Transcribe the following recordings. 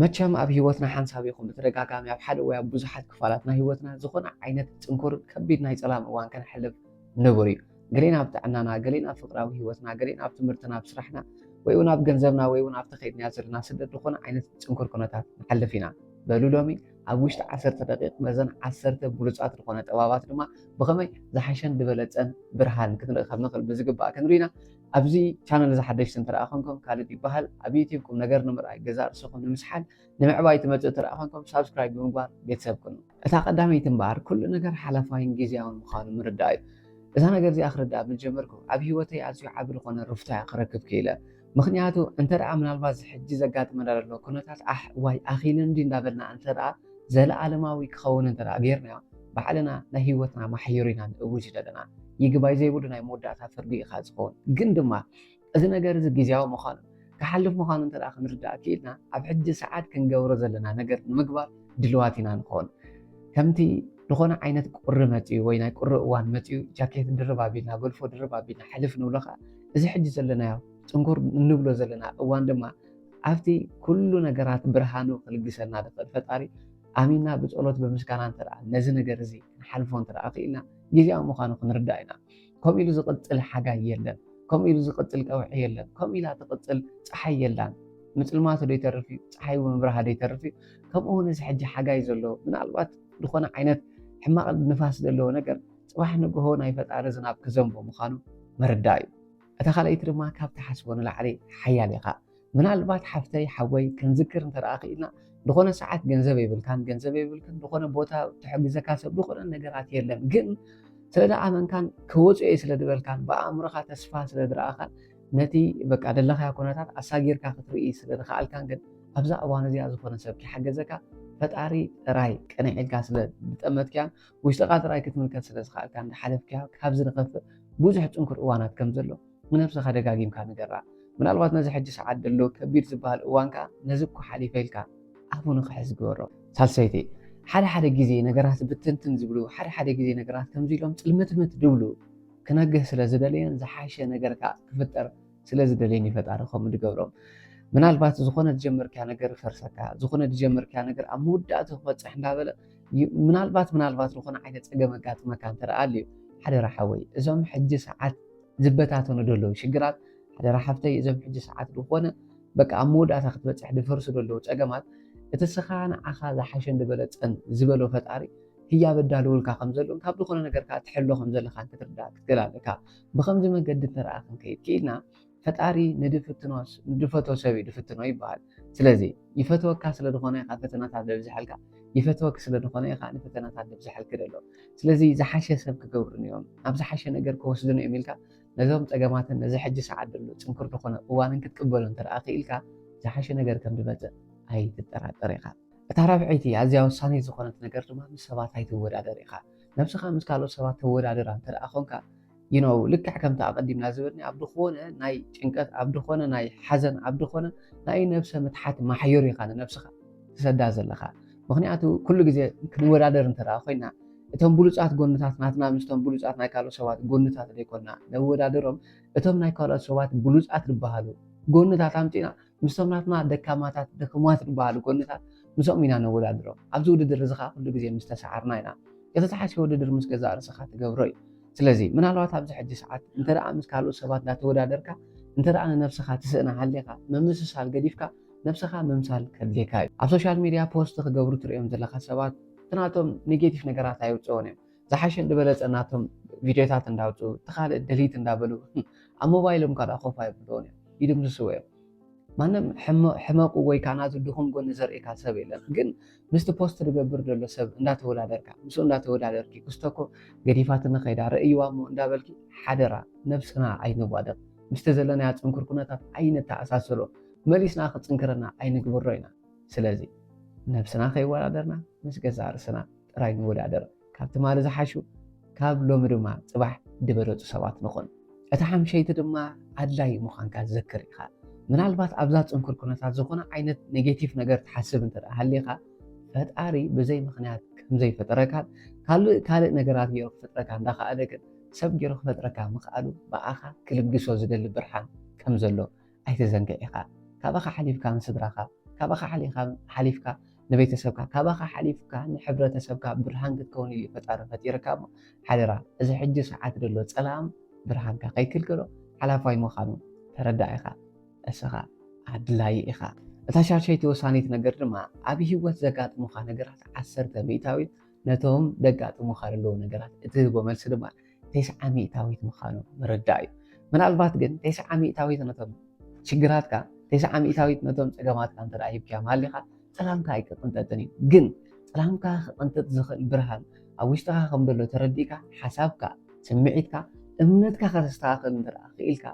መቸም ኣብ ህይወትና ሓንሳብ ይኹን ብተደጋጋሚ ኣብ ሓደ ወይ ኣብ ብዙሓት ክፋላትና ህይወትና ዝኾነ ዓይነት ፅንኩር ከቢድ ናይ ፀላም እዋን ከንሕልፍ ንቡር እዩ ገሌና ኣብ ጥዕናና ገሌና ኣብ ፍቅራዊ ህይወትና ገሌና ኣብ ትምህርትና ኣብ ስራሕና ወይ እውን ኣብ ገንዘብና ወይ እውን ኣብቲ ከይድና ዘለና ስደት ዝኾነ ዓይነት ፅንኩር ኩነታት ንሓልፍ ኢና በሉ ሎሚ ኣብ ውሽጢ 10 ደቂቕ መዘን 10 ብሉፃት ዝኾነ ጥበባት ድማ ብኸመይ ዝሓሸን ዝበለፀን ብርሃን ክትንርኢ ከም ንኽእል ብዝግባእ ክንርኢ ኢና ኣብዚ ቻነል እዚ ሓደሽቲ እንተደኣ ኮንኩም ካልእ ይበሃል ኣብ ዩቲዩብ ቁም ነገር ንምርኣይ ገዛ ርእስኹም ንምስሓል ንምዕባይ ትመፅእ እንተደኣ ኮንኩም ሳብስክራይብ ብምግባር ቤተሰብ ኩኑ እታ ቀዳመይቲ እምበኣር ኩሉ ነገር ሓላፋይን ግዝያውን ምዃኑ ምርዳእ እዩ እዛ ነገር እዚኣ ክርዳእ ብጀመርኩ ኣብ ሂወተይ ኣዝዩ ዓቢ ዝኾነ ርፍታ ክረክብ ክኢለ ምክንያቱ እንተደኣ ምናልባት ሕጂ ዘጋጥመና ዘሎ ኩነታት ዋይ ኣኺልን እንዲ እንዳበልና እንተደኣ ዘለኣለማዊ ክኸውን እንተደኣ ጌርናዮ ባዕልና ናይ ሂወትና ማሕየሩ ኢና ንእውጅ ዘለና ይግባይ ዘይብሉ ናይ መወዳእታ ፍርዲ ኢኻ ዝኸውን ግን ድማ እዚ ነገር እዚ ግዝያዊ ምዃኑ ክሓልፍ ምዃኑ እንተደኣ ክንርዳእ ክኢልና ኣብ ሕጂ ሰዓት ክንገብሮ ዘለና ነገር ንምግባር ድልዋት ኢና ንኾን ከምቲ ዝኾነ ዓይነት ቁሪ መፅዩ ወይ ናይ ቁሪ እዋን መፅዩ ጃኬት ድርብ ኣቢልና ጎልፎ ድርብ ኣቢልና ሕልፍ ንብሎ ከዓ እዚ ሕጂ ዘለናዮ ፅንኩር እንብሎ ዘለና እዋን ድማ ኣብቲ ኩሉ ነገራት ብርሃኑ ክልግሰልና ዝኽእል ፈጣሪ ኣሚንና ብፀሎት ብምስጋና እንተደኣ ነዚ ነገር እዚ ክንሓልፎ እንተደኣ ክኢልና ግዝያዊ ምዃኑ ክንርዳእ ኢና ከምኡ ኢሉ ዝቕፅል ሓጋይ የለን ከምኡ ኢሉ ዝቕፅል ቀውዒ የለን ከምኡ ኢላ ትቕፅል ፀሓይ የላን ምፅልማቱ ደይተርፍ እዩ ፀሓይ ብምብራህ ደይተርፍ እዩ ከምኡ እውን እዚ ሕጂ ሓጋይ ዘሎ ምናልባት ዝኾነ ዓይነት ሕማቕ ንፋስ ዘለዎ ነገር ፅባሕ ንግሆ ናይ ፈጣሪ ዝናብ ክዘንቦ ምዃኑ ምርዳእ እዩ እታ ካልኣይቲ ድማ ካብ ተሓስቦ ንላዕሊ ሓያል ኢኻ ምናልባት ሓፍተይ ሓወይ ክንዝክር እንተደኣ ክኢልና ዝኾነ ሰዓት ገንዘብ የብልካን ዝኾነ ቦታ ትሕግዘካ ሰብ ዝኾነ ነገራት የለን ግን ስለደኣመንካን ክወፅኦ እየ ስለድበልካን ብኣእምሮኻ ተስፋ ስለዝረኣኻን ነቲ በቃ ደለኻዮ ኩነታት ኣሳጊርካ ክትርኢ ስለዝከኣልካን ግን ኣብዛ እዋን እዚኣ ዝኾነ ሰብ ክሓገዘካ ፈጣሪ ጥራይ ቅንዕ ኢልካ ስለዝጠመትክያን ውሽጥኻ ጥራይ ክትምልከት ስለዝከኣልካ እንዳሓለፍክያ ካብዚ ንኸፍእ ብዙሕ ፅንኩር እዋናት ከም ዘሎ ንነብስኻ ደጋጊምካ ንገራ ምናልባት ነዚ ሕጂ ሰዓት ደሎ ከቢድ ዝበሃል እዋን ከዓ ነዚ እኮ ሓሊፈ ኢልካ ኣፉ ንክሕዝ ግበሮ ሳልሰይቲ ሓደ ግዜ ነገራት ብትንትን ዝብሉ ሓደ ግዜ ነገራት ከምዚ ኢሎም ፅልምትምት ድብሉ ክነግህ ስለዝደለየን ዝሓሸ ነገርካ ክፍጠር ስለዝደለየን ይፈጣሪ ከምኡ ድገብሮም ምናልባት ዝኾነ ዝጀመርክያ ነገር ፈርሰካ ዝኾነ ዝጀመርክያ ነገር ኣብ መወዳእቱ ክበፅሕ እንዳበለ ምናልባት ዝኾነ ዓይነት ፀገም ኣጋጥመካ እንተደኣ ኣልዩ ሓደራ ሓወይ እዞም ሕጂ ሰዓት ዝበታተኑ ደለዉ ሽግራት ሓደራ ሓፍተይ እዞም ሕጂ ሰዓት ዝኾነ በቃ ኣብ መወዳእታ ክትበፅሕ ድፈርሱ ደለዉ ፀገማት እቲ ስኻ ንዓኻ ዝሓሸን ዝበለፀን ዝበሎ ፈጣሪ ህያብ ኣዳልውልካ ከም ዘሎ ካብ ዝኾነ ነገርካ ትሕሎ ከም ዘለካ ክትርዳእ ክትክእል ኣለካ ብከምዚ መንገዲ እንተደኣ ክንከይድ ክኢልና ፈጣሪ ንድፈቶ ሰብ ድፍትኖ ይበሃል ስለዚ ይፈትወካ ስለዝኾነ ኢኻ ፈተናታት ዘብዝሐልካ ይፈትወክ ስለዝኾነ ኢኻ ንፈተናታት ዘብዝሐልክ ደሎ ስለዚ ዝሓሸ ሰብ ክገብሩን እዮም ኣብ ዝሓሸ ነገር ክወስዱን እዮም ኢልካ ነዞም ፀገማትን ነዚ ሕጂ ሰዓት ደሎ ፅንኩር ዝኾነ እዋንን ክትቅበሉ እንተደኣ ክኢልካ ዝሓሸ ነገር ከም ዝመፅእ ኣይትጠራጠር ኢኻ እታ ራብዐይቲ ኣዝያ ወሳኒት ዝኾነት ነገር ድማ ምስ ሰባት ኣይትወዳደር ኢኻ ነብስኻ ምስ ካልኦት ሰባት ተወዳደራ እንተደኣ ኮንካ ልክዕ ከምቲ ኣቐዲምና ዝበልኒ ኣብ ድኾነ ናይ ጭንቀት ኣብ ድኾነ ናይ ሓዘን ኣብ ድኾነ ናይ ነብሰ ምትሓት ማሕየሩ ኢኻ ንነብስኻ ትሰዳ ዘለኻ ምክንያቱ ኩሉ ግዜ ክንወዳደር እንተደኣ ኮይና እቶም ብሉፃት ጎንታት ናትና ምስቶም ብሉፃት ናይ ካልኦት ሰባት ጎንታት ዘይኮንና ነወዳደሮም እቶም ናይ ካልኦት ሰባት ብሉፃት ዝበሃሉ ጎንታት ኣምፂና ምስቶም ናትና ደካማታት ደክሟት ዝበሃሉ ጎንታት ምስኦም ኢና ነወዳድሮም ኣብዚ ውድድር እዚ ከዓ ኩሉ ግዜ ምስ ተሰዓርና ኢና እቲ ዝሓሸ ውድድር ምስ ገዛእ ርእስኻ ትገብሮ እዩ ስለዚ ምናልባት ኣብዚ ሕጂ ሰዓት እንተደኣ ምስ ካልኦት ሰባት እንዳተወዳደርካ እንተደኣ ንነብስኻ ትስእና ሃሌኻ ምምስሳል ገዲፍካ ነብስኻ ምምሳል ከድልየካ እዩ ኣብ ሶሻል ሚድያ ፖስት ክገብሩ ትሪኦም ዘለካ ሰባት ትናቶም ኔጌቲቭ ነገራት ኣይውፅኦን እዮም ዝሓሸ ዝበለፀ ናቶም ቪድዮታት እንዳውፅኡ ትካልእ ደሊት እንዳበሉ ኣብ ሞባይሎም ካልኣ ኮፋ ይብልዎን እዮም ይድምስስዎ እዮም ማንም ሕመቁ ወይ ከዓ ናቱ ድኹም ጎኒ ዘርእካ ሰብ የለን ግን ምስቲ ፖስት ዝገብር ዘሎ ሰብ እንዳተወዳደርካ ምስኡ እንዳተወዳደርኪ ክስተኮ ገዲፋት ንኸይዳ ርእይዋ እሞ እንዳበልኪ ሓደራ ነብስና ኣይንዋደቕ ምስቲ ዘለና ፅንኩር ኩነታት ኣይንተኣሳስሮ መሊስና ክፅንክረና ኣይንግብሮ ኢና ስለዚ ነብስና ከይወዳደርና ምስ ገዛእ ርእስና ጥራይ ንወዳደር ካብቲ ማለ ዝሓሹ ካብ ሎሚ ድማ ፅባሕ ድበለፁ ሰባት ንኾን እታ ሓምሸይቲ ድማ ኣድላይ ምዃንካ ዝዘክር ኢኻ ምናልባት ኣብዛ ፅንኩር ኩነታት ዝኾነ ዓይነት ኔጌቲቭ ነገር ትሓስብ እንተደኣ ሃሌኻ ፈጣሪ ብዘይ ምክንያት ከምዘይፈጠረካ ካልእ ነገራት ገይሩ ክፈጥረካ እንዳኸኣለ ግን ሰብ ገይሩ ክፈጥረካ ምኽኣሉ ብኣኻ ክልግሶ ዝደሊ ብርሃን ከም ዘሎ ኣይተዘንግዕ ኢኻ ካብኻ ሓሊፍካ ንስድራኻ ካብኻ ሓሊፍካ ንቤተሰብካ ካብኻ ሓሊፍካ ንሕብረተሰብካ ብርሃን ክትከውን ኢሉ ፈጣሪ ፈጢርካ እሞ ሓደራ እዚ ሕጂ ሰዓት ዘሎ ፀላም ብርሃንካ ከይክልክሎ ሓላፋይ ምዃኑ ተረዳኢኻ እስኻ ኣድላይ ኢኻ። እታ ሻድሸይቲ ወሳኒት ነገር ድማ ኣብ ሂወት ዘጋጥሙኻ ነገራት 10 ሚእታዊት ነቶም ዘጋጥሙኻ ዘለዉ ነገራት እትህቦ መልሲ ድማ 90 ሚእታዊት ምዃኑ ምርዳእ እዩ። ምናልባት ግን 90 ሚእታዊት ነቶም ሽግራትካ 90 ሚእታዊት ነቶም ፀገማትካ እንተደኣ ሂብካ ማሊኻ ፀላምካ ኣይቅጥንጠጥን እዩ። ግን ፀላምካ ክቅንጥጥ ዝኽእል ብርሃን ኣብ ውሽጥኻ ከም ዘሎ ተረዲእካ ሓሳብካ ስምዒትካ እምነትካ ከተስተኻኽል እንተደኣ ክኢልካ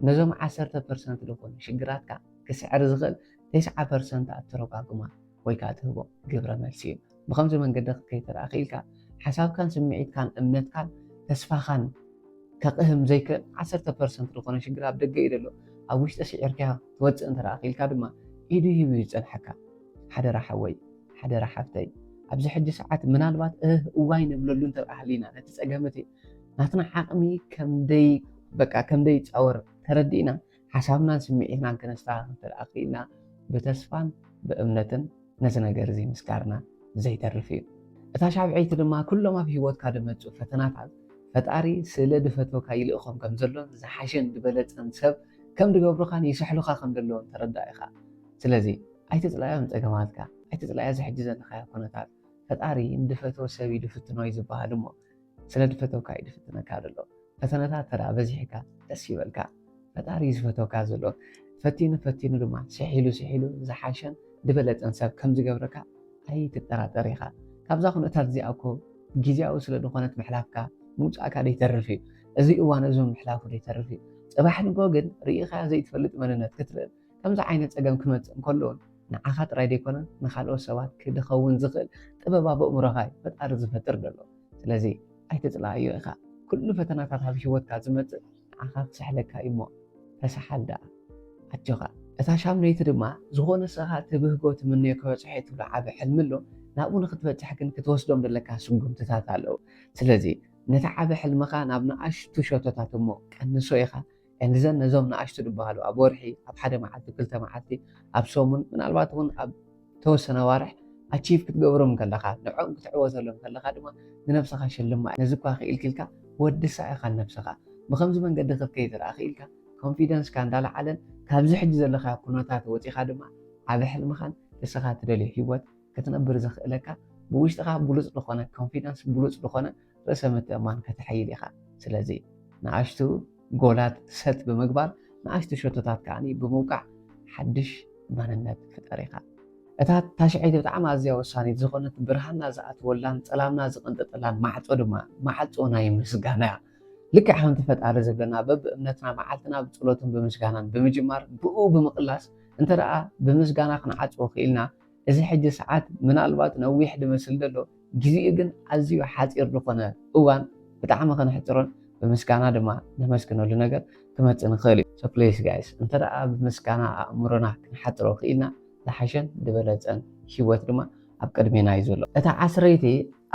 ነዞም 10% ዝኾኑ ሽግራትካ ክስዕር ዝኽእል 90% ኣተረጓጉማ ወይ ከዓ ትህቦ ግብረ መልሲ እዩ። ብከምዚ መንገዲ ክትከይድ እንተደኣ ክኢልካ ሓሳብካን ስምዒትካን እምነትካን ተስፋኻን ከቕህም ዘይክእል 10% ዝኾነ ሽግር ኣብ ደገ እዩ ዘሎ ኣብ ውሽጢ ስዒርካ ትወፅእ እንተደኣ ክኢልካ ድማ ኢዱ ሂቡ ይፀንሐካ። ሓደራ ሓወይ ሓደራ ሓፍተይ ኣብዚ ሕጂ ሰዓት ምናልባት እዋይ ንብለሉ እንተደኣ ሃሊና ነቲ ፀገምቲ ናትና ዓቕሚ ከምደይ ፃወር ተረዲእና ሓሳብናን ስምዒትናን ክነስተኻኽል እንተደኣ ክኢልና ብተስፋን ብእምነትን ነዚ ነገር እዚ ምስጋርና ዘይተርፍ እዩ። እታ ሻብዐይቲ ድማ ኩሎም ኣብ ሂወትካ ድመፁ ፈተናታት ፈጣሪ ስለ ድፈተውካ ይልእኾም ከም ዘሎን ዝሓሸን ዝበለፀን ሰብ ከም ድገብሩኻን ይስሕሉኻ ከም ዘለዎን ተረዳእ ኢኻ። ስለዚ ኣይትፅላዮም ፀገማትካ ኣይትፅላያ ዝሕጂ ዘለኻዮ ኩነታት ፈጣሪ ንድፈተው ሰብ ድፍትኖ እዩ ዝበሃል እሞ ስለ ድፈተውካ እዩ ድፍትነካ ዘሎ። ፈተነታት ተደኣ በዚሕካ ደስ ይበልካ ፈጣሪ ዝፈተውካ ዘሎ ፈቲኑ ድማ ስሒሉ ዝሓሸን ድበለፀን ሰብ ከም ዝገብረካ ኣይትጠራጠር ኢኻ። ካብዛ ኩነታት እዚኣ እኮ ግዝያዊ ስለ ዝኾነት ምሕላፍካ ምውፃእካ ደይተርፍ እዩ። እዚ እዋን እዚ ምሕላፉ ደይተርፍ እዩ። ፅባሕ ንጎ ግን ርኢኻ ዘይትፈልጥ መንነት ክትርኢ ከምዚ ዓይነት ፀገም ክመፅእ እንከሎን ንዓኻ ጥራይ ደይኮነን ንካልኦት ሰባት ክድኸውን ዝኽእል ጥበብ ኣብ ኣእምሮኻ ፈጣሪ ዝፈጥር ዘሎ። ስለዚ ኣይትፅላእዮ ኢኻ። ኩሉ ፈተናታት ኣብ ሂወትካ ዝመፅእ ንዓኻ ክስሕለካ እዩ እሞ ተሰሓል ደኣ ኣጆኻ። እታ ሻምነይቲ ድማ ዝኾነ ስኻ ትብህጎ ትምንዮ ክበፅሐ ትብሎ ዓብ ሕልሚ ኣሎ ናብኡ ንክትበፅሕ ግን ክትወስዶም ዘለካ ስጉምትታት ኣለዉ። ስለዚ ነቲ ዓብ ሕልምኻ ናብ ንኣሽቱ ሸቶታት እሞ ቀንሶ ኢኻ። እንዘን ነዞም ንኣሽቱ ድበሃሉ ኣብ ወርሒ ኣብ ሓደ መዓልቲ 2 መዓልቲ ኣብ ሰሙን ምናልባት እውን ኣብ ተወሰነ ዋርሕ ኣቺቭ ክትገብሮም ከለኻ ንዕኦም ክትዕወተሎም ከለኻ ድማ ንነብስኻ ሽልማ ነዚ እኳ ክኢልክልካ ወድሳ ኢኻ ነብስኻ። ብከምዚ መንገዲ ክትከይድ ተደኣ ክኢልካ ኮንፊደንስካ እንዳለዓለን ካብዚ ሕጂ ዘለካ ኩነታት ወፂኻ ድማ ዓብ ሕልምኻን ንስኻ ትደልዮ ሂወት ክትነብር ዘኽእለካ ብውሽጥኻ ብሉፅ ዝኾነ ኮንፊደንስ ብሉፅ ዝኾነ ርእሰ ምትእምማን ከተሓይል ኢኻ። ስለዚ ንኣሽቱ ጎላት ሰት ብምግባር ንኣሽቱ ሸቶታት ከዓኒ ብምውቃዕ ሓድሽ ማንነት ፍጠር ኢኻ። እታ ታሽዐይቲ ብጣዕሚ ኣዝያ ወሳኒት ዝኾነት ብርሃንና ዝኣትወላን ፀላምና ዝቕንጥጠላን ማዕፆ ድማ ማዕፆ ናይ ምስጋና እያ። ልክዕ ከምቲ ፈጣሪ ዘለና በብእምነትና መዓልትና ብፀሎትን ብምስጋናን ብምጅማር ብኡ ብምቕላስ እንተደኣ ብምስጋና ክንዓፅዎ ክኢልና እዚ ሕጂ ሰዓት ምናልባት ነዊሕ ድመስል ዘሎ ግዜኡ ግን ኣዝዩ ሓፂር ዝኾነ እዋን ብጣዕሚ ክንሕፅሮን ብምስጋና ድማ ነመስግነሉ ነገር ክመፅእ ንኽእል እዩ። ሶ ፕሊዝ ጋይስ እንተደኣ ብምስጋና ኣእምሮና ክንሓፅሮ ክኢልና ዝሓሸን ዝበለፀን ሂወት ድማ ኣብ ቅድሜና እዩ ዘሎ። እታ ዓስረይቲ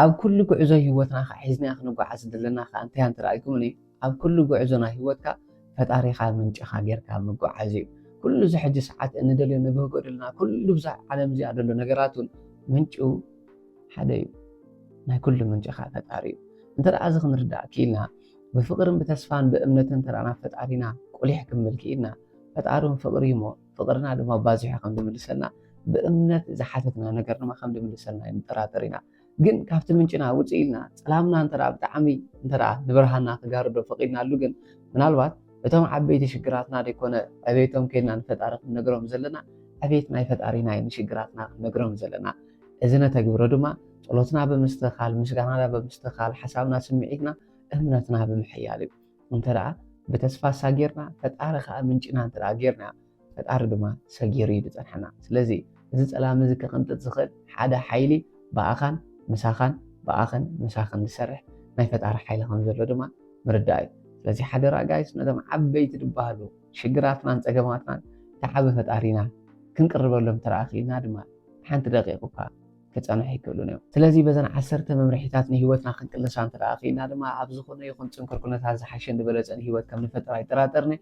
ኣብ ኩሉ ጉዕዞ ሂወትና ሒዝና ክንጓዓዝ ዘለና እንታይ እንትራእይኩምኒ ኣብ ኩሉ ጉዕዞና ሂወትካ ፈጣሪኻ ምንጭኻ ጌርካ ምጓዓዝ እዩ። ኩሉ ዝሕጂ ሰዓት እንደልዮ ንብህጎ ዘለና ኩሉ ብዛዕ ዓለም እዚኣ ዘሎ ነገራቱን ምንጩ ሓደ እዩ። ናይ ኩሉ ምንጭኻ ፈጣሪ እዩ። እንተደኣ እዚ ክንርዳእ ክኢልና ብፍቅርን ብተስፋን ብእምነትን እንተደኣ ናብ ፈጣሪና ቁሊሕ ክንብል ክኢልና ፈጣሪን ፍቅሪ እሞ ፍቅርና ድማ ባዚሑ ከም ድምልሰልና ብእምነት ዝሓተትና ነገር ድማ ከም ድምልሰልና ይንጠራጠር ኢና። ግን ካብቲ ምንጭና ውፅእ ኢልና ፀላምና እንተደኣ ብጣዕሚ እንተደኣ ንብርሃንና ክጋርዶ ፈቂድናሉ ግን ምናልባት እቶም ዓበይቲ ሽግራትና ደይኮነ ዕቤቶም ከይድና ንፈጣሪ ክንነግሮም ዘለና ዕቤት ናይ ፈጣሪና ንሽግራትና ክንነግሮም ዘለና። እዚ ነተግብሮ ድማ ፀሎትና ብምስትኻል ምስጋናና ብምስትኻል ሓሳብና ስምዒትና እምነትና ብምሕያል እዩ። እንተደኣ ብተስፋ ሳጌርና ፈጣሪ ከዓ ምንጭና እንተደኣ ጌርና ፈጣሪ ድማ ሰጊሩ እዩ ዝፀንሐና። ስለዚ እዚ ፀላም እዚ ክቅንጥጥ ዝኽእል ሓደ ሓይሊ በኣኻን ምሳኻን በኣኽን ምሳኽን ዝሰርሕ ናይ ፈጣሪ ሓይሊ ከም ዘሎ ድማ ምርዳእ እዩ። ስለዚ ሓደራ ጋይስ ነቶም ዓበይቲ ዝበሃሉ ሽግራትናን ፀገማትናን ተዓበ ፈጣሪና ክንቅርበሎም ተረኣ ክኢልና ድማ ሓንቲ ደቂቕ እኳ ክፀንሑ ይክእሉን እዮም። ስለዚ በዘን 10 መምርሒታት ንሂወትና ክንቅልሳ እንተደኣ ክኢልና ድማ ኣብ ዝኾነ ይኹን ፅንኩር ኩነታት ዝሓሸን ዝበለፀን ሂወት ከም ንፈጥር ኣይጠራጠርኒ።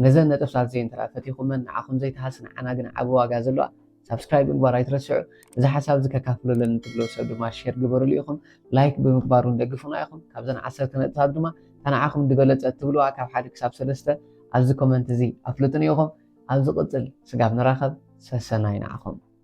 ነዘን ነጥብታት እዚአን ተረኣ ፈቲኹመን ንዓኹም ዘይተሃስ ንዓና ግን ዓብ ዋጋ ዘለዋ سبسكرايب ምግባር ኣይትረስዑ እዚ ሓሳብ እዚ ከካፍለለን ትብሉ ሰብ ድማ ሼር ግበሩሉ ኢኹም ላይክ ብምግባሩን ደግፉና ኢኹም ካብዘን 10 ነጥብታት ድማ ተናዓኹም ድበለፀት ትብልዋ ካብ 1 ክሳብ 3 ኣብዚ ኮመንት እዚ ኣፍልጡን ኢኹም ኣብ ዝቕፅል ስጋብ ንራኸብ ሰሰናይ ንዓኹም